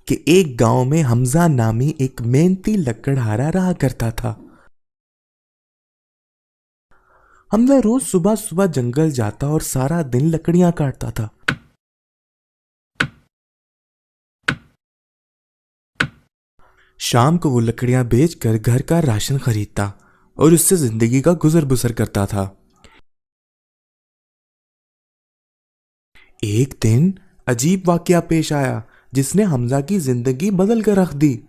کہ ایک گاؤں میں حمزہ نامی ایک محنتی لکڑہارا رہا کرتا تھا۔ حمزہ روز صبح صبح جنگل جاتا اور سارا دن لکڑیاں کاٹتا تھا۔ شام کو وہ لکڑیاں بیچ کر گھر کا راشن خریدتا اور اس سے زندگی کا گزر بسر کرتا تھا۔ ایک دن عجیب واقعہ پیش آیا جس نے حمزہ کی زندگی بدل کر رکھ دی۔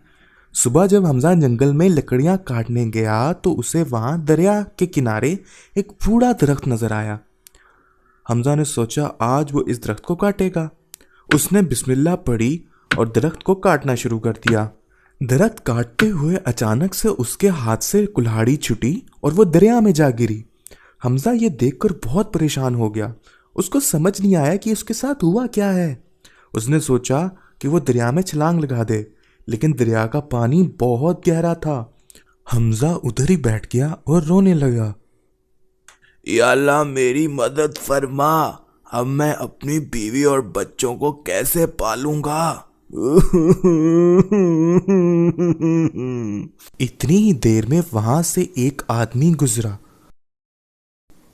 صبح جب حمزہ جنگل میں لکڑیاں کاٹنے گیا تو اسے وہاں دریا کے کنارے ایک بوڑھا درخت نظر آیا۔ حمزہ نے سوچا آج وہ اس درخت کو کاٹے گا۔ اس نے بسم اللہ پڑھی اور درخت کو کاٹنا شروع کر دیا۔ درخت کاٹتے ہوئے اچانک سے اس کے ہاتھ سے کلہاڑی چھٹی اور وہ دریا میں جا گری۔ حمزہ یہ دیکھ کر بہت پریشان ہو گیا۔ اس کو سمجھ نہیں آیا کہ اس کے ساتھ ہوا کیا ہے۔ اس نے سوچا کہ وہ دریا میں چھلانگ لگا دے، لیکن دریا کا پانی بہت گہرا تھا۔ حمزہ ادھر ہی بیٹھ گیا اور رونے لگا۔ یا اللہ میری مدد فرما، اب میں اپنی بیوی اور بچوں کو کیسے پالوں گا؟ اتنی ہی دیر میں وہاں سے ایک آدمی گزرا۔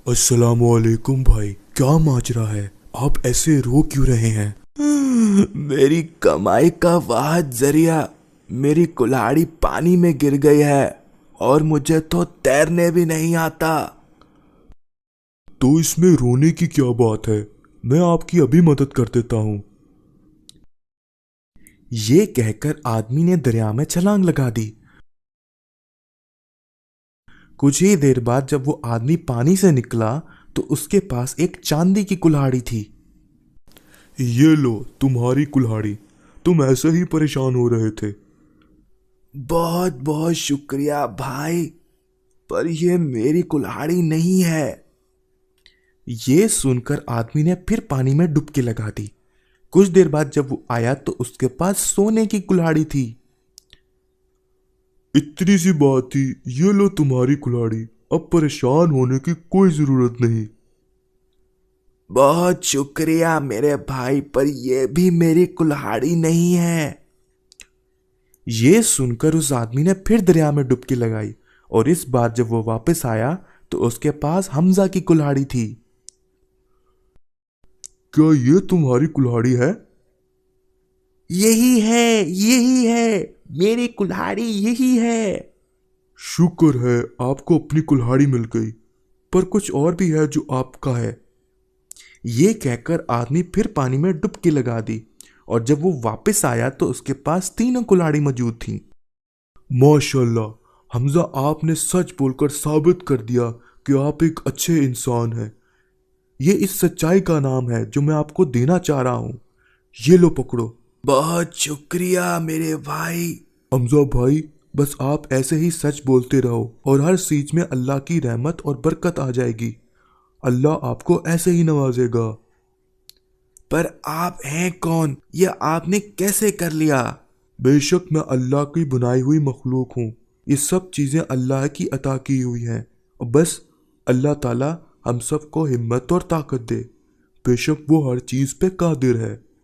السلام علیکم بھائی، کیا ماجرا ہے؟ آپ ایسے رو کیوں رہے ہیں؟ میری کمائی کا واحد ذریعہ میری کلہاڑی پانی میں گر گئی ہے اور مجھے تو تیرنے بھی نہیں آتا۔ تو اس میں رونے کی کیا بات ہے؟ میں آپ کی ابھی مدد کر دیتا ہوں۔ یہ کہہ کر آدمی نے دریا میں چھلانگ لگا دی۔ کچھ ہی دیر بعد جب وہ آدمی پانی سے نکلا تو اس کے پاس ایک چاندی کی کلہاڑی تھی۔ یہ لو تمہاری کلہاڑی، تم ایسے ہی پریشان ہو رہے تھے۔ بہت بہت شکریہ بھائی، پر یہ میری کلہاڑی نہیں ہے۔ یہ سن کر آدمی نے پھر پانی میں ڈبکی لگا دی۔ کچھ دیر بعد جب وہ آیا تو اس کے پاس سونے کی کلہاڑی تھی۔ اتنی سی بات تھی، یہ لو تمہاری کلہاڑی، اب پریشان ہونے کی کوئی ضرورت نہیں۔ بہت شکریہ میرے بھائی، پر یہ بھی میری کلہاڑی نہیں ہے۔ یہ سن کر اس آدمی نے پھر دریا میں ڈبکی لگائی اور اس بار جب وہ واپس آیا تو اس کے پاس حمزہ کی کلہاڑی تھی۔ کیا یہ تمہاری کلہاڑی ہے؟ یہی ہے میری کلہاڑی، یہی ہے۔ شکر ہے آپ کو اپنی کلہاڑی مل گئی، پر کچھ اور بھی ہے جو آپ کا ہے۔ یہ کہہ کر آدمی پھر پانی میں ڈبکی لگا دی اور جب وہ واپس آیا تو اس کے پاس تینوں کلہاڑی موجود تھیں۔ ماشاءاللہ حمزہ، آپ نے سچ بول کر ثابت کر دیا کہ آپ ایک اچھے انسان ہیں۔ یہ اس سچائی کا نام ہے جو میں آپ کو دینا چاہ رہا ہوں۔ یہ لو پکڑو۔ بہت شکریہ میرے بھائی۔ حمزہ بھائی، بس آپ ایسے ہی سچ بولتے رہو اور ہر چیز میں اللہ کی رحمت اور برکت آ جائے گی۔ اللہ آپ کو ایسے ہی نوازے گا۔ پر آپ ہیں کون؟ یہ آپ نے کیسے کر لیا؟ بے شک میں اللہ کی بنائی ہوئی مخلوق ہوں۔ یہ سب چیزیں اللہ کی عطا کی ہوئی ہیں، اور بس اللہ تعالی ہم سب کو ہمت اور طاقت دے۔ بے شک وہ ہر چیز پہ قادر ہے۔